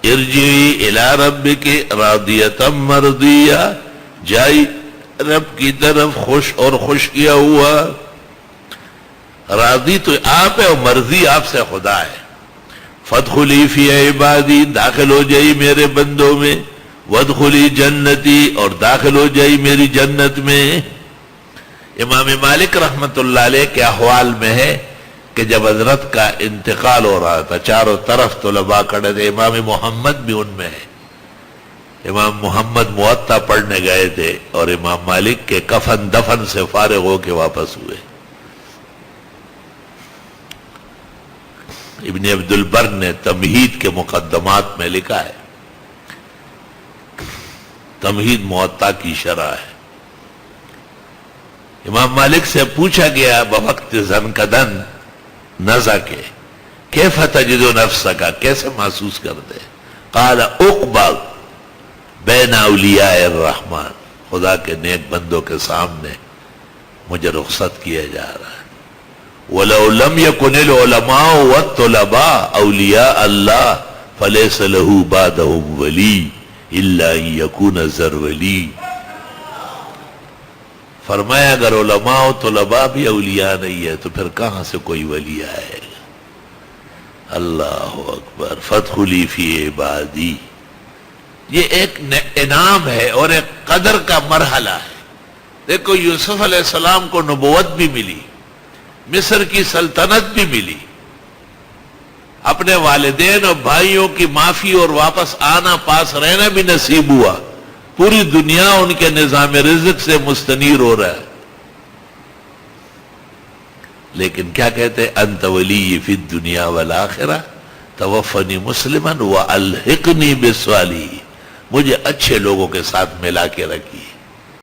ارجعی الی ربک راضیۃ مرضیہ، جائی رب کی طرف خوش اور خوش کیا ہوا. راضی تو آپ ہے اور مرضی آپ سے خدا ہے. فادخلی فی عبادی، داخل ہو جائی میرے بندوں میں. وادخلی جنتی، اور داخل ہو جائی میری جنت میں. امام مالک رحمت اللہ علیہ کے احوال میں ہے کہ جب حضرت کا انتقال ہو رہا تھا چاروں طرف طلباء کھڑے تھے، امام محمد بھی ان میں ہے. امام محمد موطا پڑھنے گئے تھے اور امام مالک کے کفن دفن سے فارغ ہو کے واپس ہوئے. ابن عبد البر نے تمہید کے مقدمات میں لکھا ہے، تمہید موطا کی شرح ہے. امام مالک سے پوچھا گیا بوقت زنکدن نزع کے، کیف تجد نفسک، کیسے محسوس کرتے؟ قال اقبض بین اولیاء الرحمن، خدا کے نیک بندوں کے سامنے مجھے رخصت کیا جا رہا ہے. وَلَوْ لَمْ يَكُنِ الْعُلَمَاءُ وَالطُّلَبَاءُ أَوْلِيَاءَ اللَّهِ فَلَيْسَ لَهُ بَعْدَهُمْ وَلِيٌّ إِلَّا أَن يَكُونَ ذَرْوَلِيٌّ. فرمایا اگر علماء و طلباء بھی اولیاء نہیں ہے تو پھر کہاں سے کوئی ولی آئے گا. اللہ اکبر. فادخلی فی عبادی، یہ ایک انعام ہے اور ایک قدر کا مرحلہ ہے. دیکھو یوسف علیہ السلام کو نبوت بھی ملی، مصر کی سلطنت بھی ملی، اپنے والدین اور بھائیوں کی معافی اور واپس آنا، پاس رہنا بھی نصیب ہوا. پوری دنیا ان کے نظام رزق سے مستنیر ہو رہا ہے. لیکن کیا کہتے ہیں؟ انت ولی فی الدنیا والآخرہ توفنی مسلما والحقنی بالصالحین، مجھے اچھے لوگوں کے ساتھ ملا کے رکھیے.